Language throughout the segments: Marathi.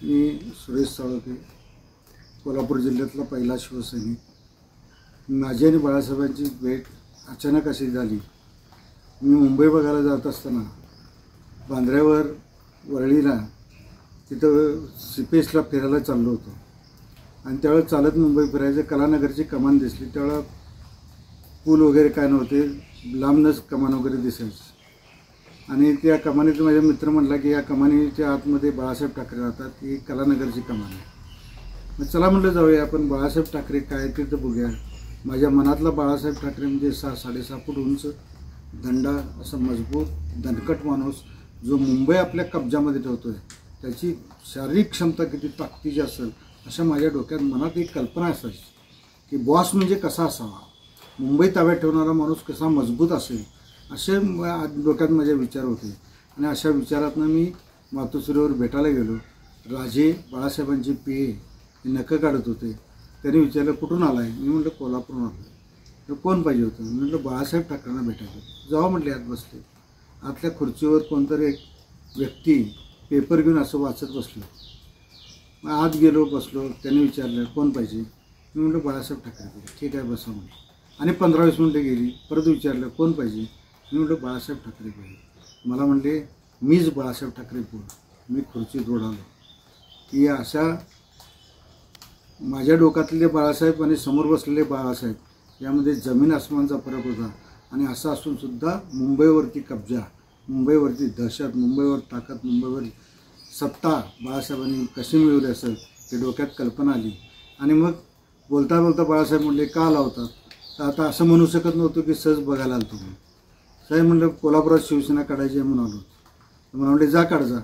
मी सुरेश साळोखे, कोल्हापूर जिल्ह्यातला पहिला शिवसैनिक. माझी आणि बाळासाहेबांची भेट अचानक अशी झाली. मी मुंबई बघायला जात असताना बांद्र्यावर वरळीला तिथं CPSला फिरायला चाललो होतो आणि त्यावेळेस चालत मुंबई फिरायचं. कलानगरची कमान दिसली. त्यावेळेला पूल वगैरे काय नव्हते, लांबनच कमान वगैरे दिसायची. आणि त्या कमानीत माझा मित्र म्हटला की या कमानीच्या आतमध्ये बाळासाहेब ठाकरे राहतात, ही कलानगरची कमान आहे. मग चला म्हटलं जाऊया आपण, बाळासाहेब ठाकरे काय तिथं बघूया. माझ्या मनातला बाळासाहेब ठाकरे म्हणजे 6-6.5 फूट उंच, दंडा, असा मजबूत दणकट माणूस जो मुंबई आपल्या कब्जामध्ये ठेवतोय. त्याची शारीरिक क्षमता किती ताकदीची असेल अशा माझ्या डोक्यात मनात एक कल्पना असायची की बॉस म्हणजे कसा असावा, मुंबई ताब्यात ठेवणारा माणूस कसा मजबूत असेल, असे डोक्यात माझे विचार होते. आणि अशा विचारातनं मी मातोश्रीवर भेटायला गेलो. राजे बाळासाहेबांचे PA हे नखं काढत होते. त्यांनी विचारलं कुठून आला आहे. मी म्हटलं कोल्हापूरून आलो आहे. तर कोण पाहिजे होतं. मी म्हटलं बाळासाहेब ठाकरेंना भेटायचं. जावा म्हटले. आत बसले. आतल्या खुर्चीवर कोणतरी एक व्यक्ती पेपर घेऊन असं वाचत बसलो. मग आत गेलो, बसलो. त्यांनी विचारलं कोण पाहिजे. मी म्हटलं बाळासाहेब ठाकरे पाहिजे. ठीक आहे बसा म्हटलं. आणि 15-20 मिनटं गेली. परत विचारलं कोण पाहिजे. मी म्हटलं बाळासाहेब ठाकरे पाहिजे. मला म्हटले मीच बाळासाहेब ठाकरे बोल. मी खुर्चीत ओढालो की अशा माझ्या डोक्यातले बाळासाहेब आणि समोर बसलेले बाळासाहेब यामध्ये जमीन आसमानचा फरक होता. आणि असं असूनसुद्धा मुंबईवरती कब्जा, मुंबईवरती दहशत, मुंबईवर ताकद, मुंबईवर सत्ता बाळासाहेबांनी कशी मिळवली असेल हे डोक्यात कल्पना आली. आणि मग बोलता बोलता बाळासाहेब म्हणले का आला होता. तर आता असं म्हणू शकत नव्हतं की सहज बघायला आलो तुम्ही. साहेब म्हणलं कोल्हापुरात शिवसेना काढायची आहे म्हणून आलो. तर मला म्हणले जा काढजा.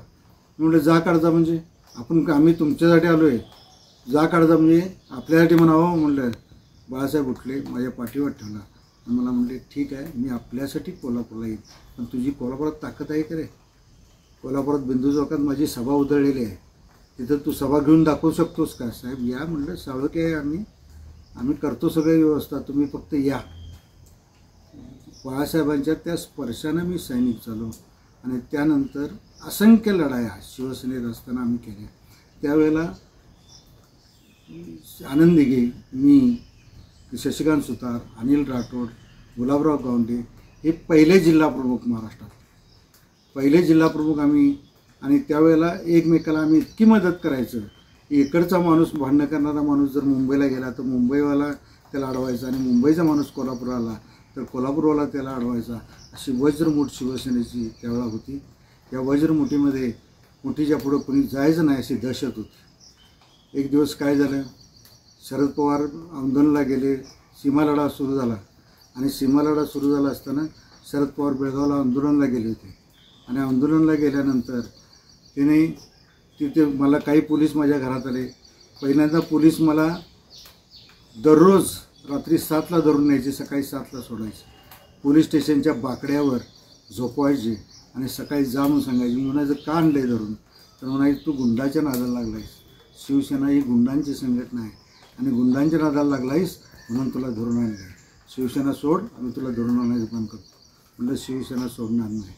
मी म्हटलं जा काढजा म्हणजे आम्ही तुमच्यासाठी आलो आहे, जा काढजा म्हणजे आपल्यासाठी म्हणावं. म्हणलं बाळासाहेब उठले, माझ्या पाठीवर ठेवला आणि मला म्हणले ठीक आहे मी आपल्यासाठी कोल्हापूरला येईल, पण तुझी कोल्हापुरात ताकद आहे का रे. कोल्हापुरात बिंदू चौकात माझी सभा उधळलेली आहे, तिथं तू सभा घेऊन दाखवू शकतोस का. साहेब या म्हणलं साळोखे आहे आम्ही करतो सगळी व्यवस्था, तुम्ही फक्त या. बाळासाहेबांच्या त्या स्पर्शानं मी सैनिक झालो. आणि त्यानंतर असंख्य लढाया शिवसेनेत असताना आम्ही केल्या. त्यावेळेला आनंद दिघे, मी, शशिकांत सुतार, अनिल राठोड, गुलाबराव गावंडे हे पहिले जिल्हा प्रमुख महाराष्ट्रात, पहिले जिल्हा प्रमुख आम्ही. आणि त्यावेळेला एकमेकाला आम्ही इतकी मदत करायचं की इकडचा माणूस भांडणं करणारा माणूस जर मुंबईला गेला तर मुंबईवाला त्याला अडवायचा, आणि मुंबईचा माणूस कोल्हापूरला तर कोल्हापूरवाला त्याला अडवायचा. अशी वज्रमुठ शिवसेनेची त्यावेळेला होती. या वज्रमुठीमध्ये मुठीच्या पुढं कोणी जायचं नाही अशी दहशत होती. एक दिवस काय झालं, शरद पवार आंदोलनाला गेले, सीमालढा सुरू झाला. आणि सीमालढा सुरू झाला असताना शरद पवार बेळगावला आंदोलनाला गेले होते. आणि आंदोलनाला गेल्यानंतर त्याने तिथे मला काही पोलीस माझ्या घरात आले. पहिल्यांदा पोलीस मला दररोज रात्री 7ला धरून न्यायचे, सकाळी 7ला सोडायचे. पोलीस स्टेशनच्या बाकड्यावर झोपवायचे आणि सकाळी जा म्हणून सांगायचे. म्हणायचं का आणलं आहे धरून. तर म्हणायचं तू गुंडाच्या नादाला लागला आहेस, शिवसेना ही गुंडांची संघटना आहे आणि गुंडांच्या नादाला लागला आहेस म्हणून तुला धरून आणलं आहे. शिवसेना सोड, आम्ही तुला धरून आणायचं बंद करतो. म्हटलं शिवसेना सोडणार नाही.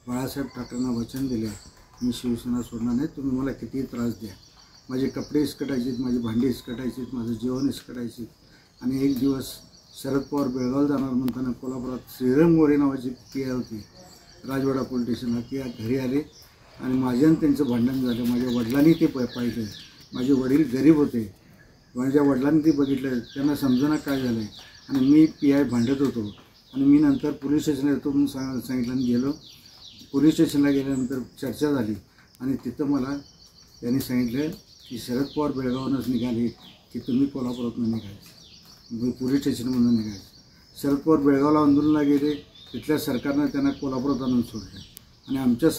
बाळासाहेब ठाकरेंना वचन दिले मी शिवसेना सोडणार नाही, तुम्ही मला कितीही त्रास द्या. माझे कपडे इसकटायचे, माझी भांडी इसकटायची, माझं जेवण इसकटायचे. आणि एक दिवस शरद पवार बेळगाव जाणार म्हणताना कोल्हापुरात श्रीरंग मोरे नावाची PI होती राजवाडा पोलीस स्टेशनला, ती घरी आले आणि माझ्या आणि त्यांचं भांडण झालं. माझ्या वडिलांनी ते पाहिलं. माझे वडील गरीब होते. माझ्या वडिलांनी ते बघितलं, त्यांना समजना काय झालं आहे. आणि मी PI भांडत होतो. आणि मी नंतर पोलीस स्टेशनला येतो म्हणून सांगितलं आणि गेलो. पोलीस स्टेशनला गेल्यानंतर चर्चा झाली आणि तिथं मला त्यांनी सांगितलं की शरद पवार बेळगावनंच निघाले की तुम्ही कोल्हापुरातून निघायचं, पोलीस स्टेशनमधून निघायचं. शरद पवार बेळगावला आंदोलनाला गेले, तिथल्या सरकारनं त्यांना कोल्हापुरात आणून सोडलं. आणि आमच्या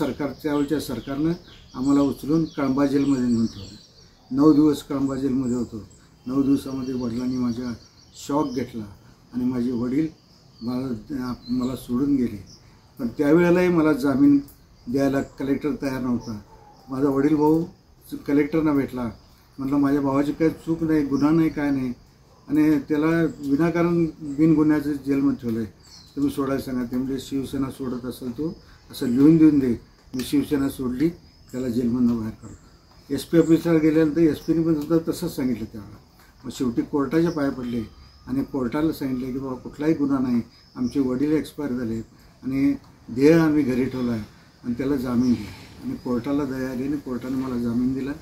त्यावेळच्या सरकारनं आम्हाला उचलून कळंबा जेलमध्ये नेऊन ठेवलं. 9 दिवस कळंबा जेलमध्ये होतो. 9 दिवसामध्ये वडिलांनी माझ्या शॉक घेतला आणि माझे वडील मला सोडून गेले. पण त्यावेळेलाही मला जामीन द्यायला कलेक्टर तयार नव्हता. माझा वडील भाऊ कलेक्टरना भेटला. म्हटलं माझ्या भावाची काही चूक नाही, गुन्हा नाही, काय नाही, आणि त्याला विनाकारण बिनगुन्ह्याचं जेलमध्ये ठेवलं आहे, तुम्ही सोडायला सांगा. ते म्हणजे शिवसेना सोडत असेल तो असं लिहून देऊन दे. मी शिवसेना सोडली, त्याला जेलमधून बाहेर काढतो. SP ऑफिसला गेल्यानंतर SP पण सुद्धा तसंच सांगितलं त्यावेळेला. मग शेवटी कोर्टाच्या पाया पडले आणि कोर्टाला सांगितलं की बाबा कुठलाही गुन्हा नाही, आमचे वडील एक्सपायर झाले आणि देह आम्ही घरी ठेवला आहे आणि त्याला जामीन दिला. आणि कोर्टाला दया आली आणि कोर्टाने मला जामीन दिला.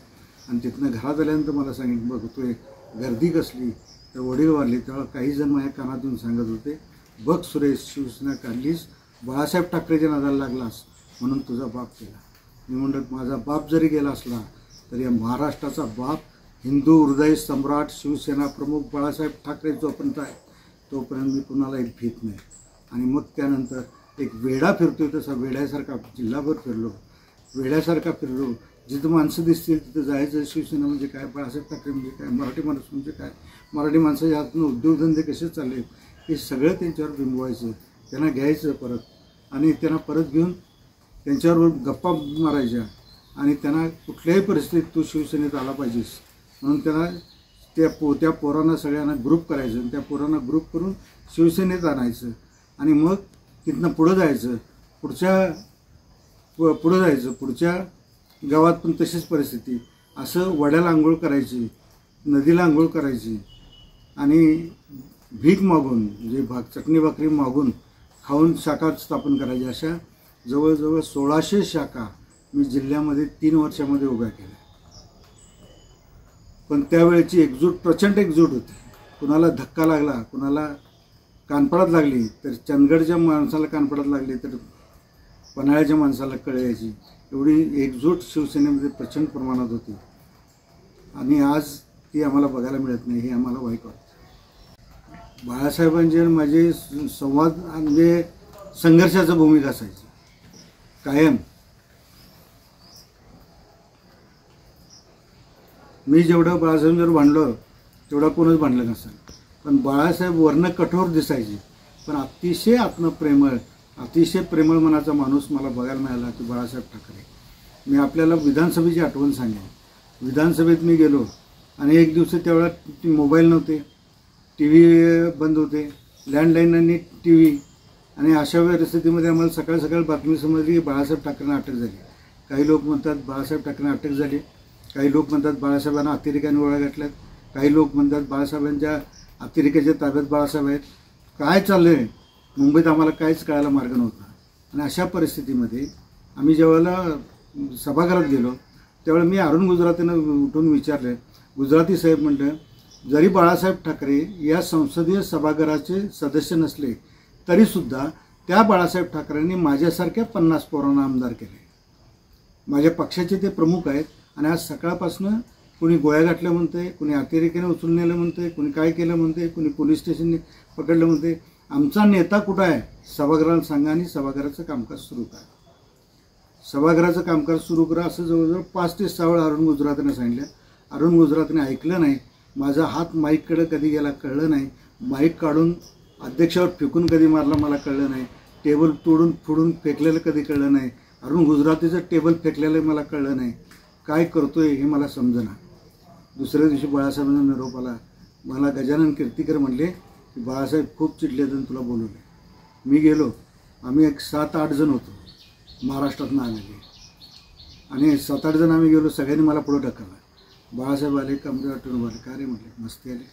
आणि तिथनं घरात आल्यानंतर मला सांगितलं, बघ तू गर्दी कसली, तर वडील वाढले. तेव्हा काही जण माझ्या कानातून सांगत होते, बघ सुरेश, शिवसेना काढलीस, बाळासाहेब ठाकरेच्या नादाला लागलास म्हणून तुझा बाप केला. मी म्हणलं माझा बाप जरी गेला असला तरी या महाराष्ट्राचा बाप, हिंदू हृदय सम्राट शिवसेना प्रमुख बाळासाहेब ठाकरे जोपर्यंत आहे तोपर्यंत मी कुणाला एक भीत नाही. आणि मग त्यानंतर एक वेडा फिरतोय तसा वेड्यासारखा जिल्हाभर फिरलो, वेड्यासारखा फिरलो. जिथं माणसं दिसतील तिथं जायचं. शिवसेना म्हणजे काय, बाळासाहेब ठाकरे म्हणजे काय, मराठी माणूस म्हणजे काय, मराठी माणसाच्या हातून उद्योगधंदे कसे चालले हे सगळं त्यांच्यावर बिंबवायचं, त्यांना घ्यायचं परत आणि त्यांना परत घेऊन त्यांच्यावर गप्पा मारायच्या आणि त्यांना कुठल्याही परिस्थितीत तू शिवसेनेत आला पाहिजेस म्हणून त्यांना त्या पोरांना सगळ्यांना ग्रुप करायचं आणि त्या पोरांना ग्रुप करून शिवसेनेत आणायचं. आणि मग तिथनं पुढं जायचं, पुढच्या गावात पण तशीच परिस्थिती. असं वड्याला आंघोळ करायची, नदीला आंघोळ करायची आणि भीक मागून म्हणजे चटणी भाकरी मागून खाऊन शाखा स्थापन करायची. अशा जवळजवळ 1600 शाखा मी जिल्ह्यामध्ये 3 वर्षामध्ये उभ्या केल्या. पण त्यावेळेची एकजूट, प्रचंड एकजूट होती. कुणाला धक्का लागला, कुणाला कानपडात लागली तर चंदगडच्या माणसाला कानपडात लागली तर पन्हाळ्याच्या माणसाला कळायची. एवढी एकजूट शिवसेनेमध्ये प्रचंड प्रमाणात होती आणि आज ती आम्हाला बघायला मिळत नाही, हे आम्हाला वाईट वाटतं. बाळासाहेबांचे माझे संवाद म्हणजे संघर्षाची भूमिका असायची कायम. मी जेवढं बाळासाहेबांवर भांडलो तेवढा कोणच भांडलं नसेल, पण बाळासाहेब वर्ण कठोर दिसायचे पण अतिशय आत्मप्रेमळ, अतिशय प्रेमळ मनाचा माणूस मला बघायला मिळाला की बाळासाहेब ठाकरे. मी आपल्याला विधानसभेची आठवण सांगेन. विधानसभेत मी गेलो आणि एक दिवस त्यावेळेला मोबाईल नव्हते, TV बंद होते, लँडलाईन आणि TV. आणि अशा परिस्थितीमध्ये आम्हाला सकाळ सकाळ बातमी समजली की बाळासाहेब ठाकरेंना अटक झाली. काही लोक म्हणतात बाळासाहेब ठाकरेंना अटक झाली, काही लोक म्हणतात बाळासाहेबांना अतिरेक्याने गोळ्या घातल्यात, काही लोक म्हणतात बाळासाहेबांच्या अतिरेक्याच्या ताब्यात बाळासाहेब आहेत. काय चाललं आहे मुंबईत आम्हाला काहीच कळायला मार्ग नव्हता. आणि अशा परिस्थितीमध्ये आम्ही जेव्हा सभागृहात गेलो त्यावेळेला मी अरुण गुजरातीनं उठून विचारले, गुजराती साहेब म्हटलं, जरी बाळासाहेब ठाकरे या संसदीय सभागृहाचे सदस्य नसले तरीसुद्धा त्या बाळासाहेब ठाकरेंनी माझ्यासारख्या 50 पोरांना आमदार केले. माझ्या पक्षाचे ते प्रमुख आहेत आणि आज सकाळपासून कोणी गोळ्या घातल्या म्हणते, कोणी अतिरेक्याने उचलून नेलं म्हणते, कोणी काय केलं म्हणते, कोणी पोलीस स्टेशनने पकडलं म्हणते. आमचा नेता कुठं आहे सभागृहाला सांगा आणि सभागृहाचं कामकाज सुरू करा. सभागृहाचं कामकाज सुरू करा असं जवळजवळ 5 ते 6 वेळा अरुण गुजरातीने सांगितलं. अरुण गुजरातीने ऐकलं नाही. माझा हात माईककडे कधी गेला कळलं नाही, माईक काढून अध्यक्षावर फेकून कधी मारला मला कळलं नाही, टेबल तोडून फोडून फेकलेलं कधी कळलं नाही, अरुण गुजरातीचं टेबल फेकलेलं मला कळलं नाही. काय करतोय हे मला समजेना. दुसऱ्या दिवशी बाळासाहेबांना निरोप आला. मला गजानन कीर्तीकर म्हणले की बाळासाहेब खूप चिडले आणि तुला बोलवले. मी गेलो. आम्ही एक 7-8 जण होतो महाराष्ट्रातून आलेले आणि 7-8 जण आम्ही गेलो. सगळ्यांनी मला पुढं ढकललं. बाळासाहेब आले, कमरे वाटून बोलले, काय रे म्हटले, मस्ती आले?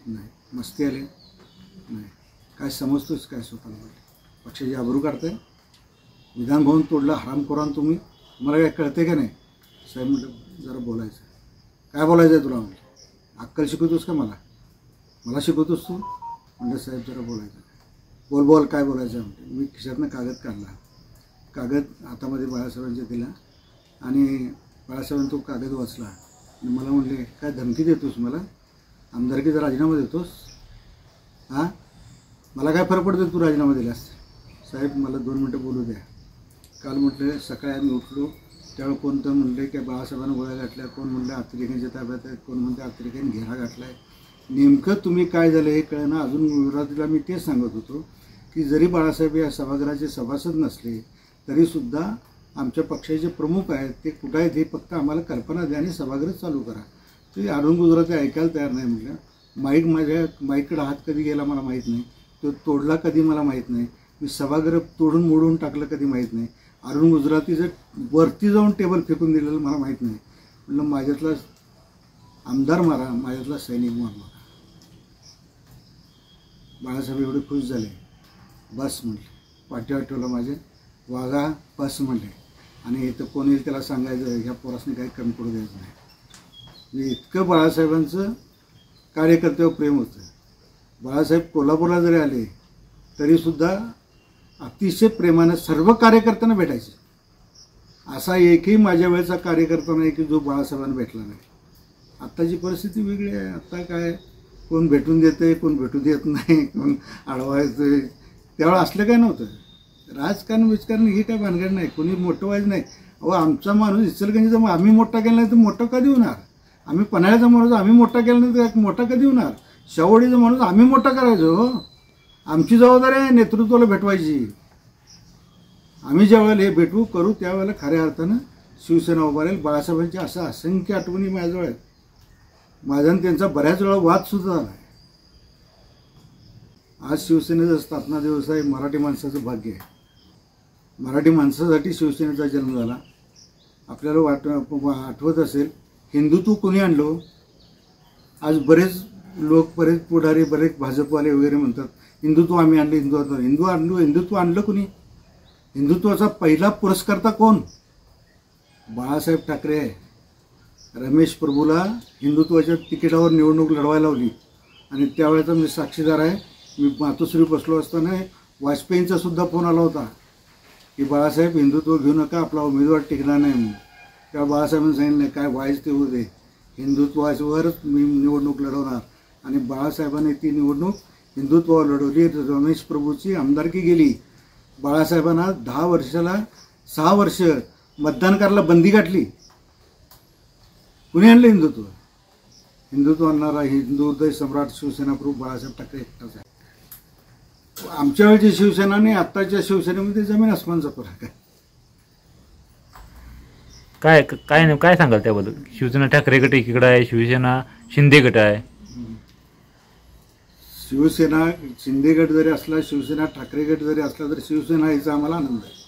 नाही. मस्ती आले? नाही. काय समजतोच काय स्वतःला? म्हटले पक्षाची आबरू काढताय, विधानभवन तोडलं हरामखोरान तुम्ही, मला काय कळते का नाही? साहेब म्हटलं जरा बोलायचं. काय बोलायचं आहे तुला? म्हटलं अक्कल शिकवतोस का मला? मला शिकवतोस तू? म्हटलं साहेब जरा बोलायचं. बोल काय बोलायचं आहे? म्हटलं. मी खिशातनं कागद काढला. कागद हातामध्ये बाळासाहेबांच्या दिला आणि बाळासाहेबांनी तो कागद वाचला आणि मला म्हणले, काय धमकी देतोस मला? आमदारकीचा राजीनामा देतोस? हां, मला काय फरक पडतो तू राजीनामा दिलास? साहेब मला 2 मिनटं बोलू द्या. काल म्हटलं सकाळी आम्ही उठलो त्यावेळी कोणतं म्हणले की बाळासाहेबांना गोळ्या घातल्या, कोण म्हणलं अतिरेक्यांच्या ताब्यात आहेत, कोण म्हणते अतिरेक्याने घेरा घातला आहे. नेमकं तुम्ही काय झालं हे कळणं. अजून गुजरातीला मी तेच सांगत होतो की जरी बाळासाहेब या सभागृहाचे सभासद नसले तरीसुद्धा आमच्या पक्षाचे प्रमुख आहेत, ते कुठं आहेत हे फक्त आम्हाला कल्पना द्या आणि सभागृह चालू करा. ते अरुण गुजराती ऐकायला तयार नाही. म्हटलं माझ्या माईककडे हात कधी गेला मला माहीत नाही, तो तोडला कधी मला माहीत नाही, मी सभागृह तोडून मोडून टाकलं कधी माहीत नाही, अरुण गुजरातीचं वरती जाऊन टेबल फेकून दिलेलं मला माहीत नाही. म्हणलं माझ्यातला आमदार मारा, माझ्यातला सैनिक मारा. बाळासाहेब एवढे खुश झाले. बस म्हटले, पाठीवर ठेवलं माझे, वागा बस म्हटले. आणि इथं कोणी त्याला सांगायचं ह्या पोरासने काही कमी पडू द्यायचं नाही. म्हणजे इतकं बाळासाहेबांचं कार्यकर्त्यावर प्रेम होतं. बाळासाहेब कोल्हापूरला जरी आले तरीसुद्धा अतिशय प्रेमानं सर्व कार्यकर्त्यांना भेटायचे. असा एकही माझ्या वेळेचा कार्यकर्ता नाही की जो बाळासाहेबांना भेटला नाही. आत्ताची परिस्थिती वेगळी आहे. आता काय कोण भेटून देते, कोण भेटू देत नाही, कोण अडवायचं. त्यावेळेला असलं काय नव्हतं. राजकारण विजकारण ही काय भानगड नाही. कोणी मोठं व्हायचं नाही. अहो आमचा माणूस इचलकरंजीचा मग आम्ही मोठा केला नाही तर मोठा कधी होणार? आम्ही पन्हाळ्याचा माणूस आम्ही मोठा केला नाही तर मोठा कधी होणार? शावडीचा माणूस आम्ही मोठा करायचो. हो, आमची जबाबदारी आहे नेतृत्वाला भेटवायची. आम्ही ज्या वेळेला हे भेटू करू त्यावेळेला खऱ्या अर्थानं शिवसेना उभा राहील. बाळासाहेबांच्या अशा असंख्य आठवणी माझ्याजवळ आहेत. माझा आणि त्यांचा बऱ्याच वेळा वादसुद्धा झाला आहे. आज शिवसेनेचा स्थापना दिवस आहे. मराठी माणसाचं भाग्य आहे. मराठी माणसासाठी शिवसेनेचा जन्म झाला. आपल्याला आठवत असेल हिंदुत्व कोणी आणलो? आज बरेच लोक, बरेच पुढारी, बरेच भाजपवाले वगैरे म्हणतात हिंदुत्व आम्ही आणलं, हिंदुत्व आणलं कोणी? हिंदुत्वाचा पहिला पुरस्कर्ता कोण? बाळासाहेब ठाकरे आहे. रमेश प्रभूला हिंदुत्वाच्या तिकिटावर निवडणूक लढवायला लावली आणि त्यावेळेचा मी साक्षीदार आहे. मी मातोश्री बसलो असताना वाजपेयींचा सुद्धा फोन आला होता की बाळासाहेब हिंदुत्व घेऊ नका, आपला उमेदवार टिकणार नाही म्हणून. तेव्हा बाळासाहेबांनी सांगितलं काय व्हायचं ते होऊ दे, हिंदुत्वावरच मी निवडणूक लढवणार. आणि बाळासाहेबांनी ती निवडणूक हिंदुत्वावर लढवली. रमेश प्रभूची आमदारकी गेली. बाळासाहेबांना 10 वर्षाला 6 वर्ष मतदान करायला बंदी गाठली. कुणी आणलं हिंदुत्व? हिंदुत्व आणणारा हिंदू हृदय सम्राट शिवसेना प्रमुख बाळासाहेब ठाकरे एकटाच आहे. आमच्या वेळची शिवसेना आणि आत्ताच्या शिवसेनेमध्ये जमीन आसमानचा फरक आहे. काय काय काय सांगाल त्याबद्दल? शिवसेना ठाकरे गट एकीकडे आहे, शिवसेना शिंदे गट आहे. शिवसेना शिंदे गट जरी असला, शिवसेना ठाकरे गट जरी असला तरी शिवसेना याचा आम्हाला आनंद आहे.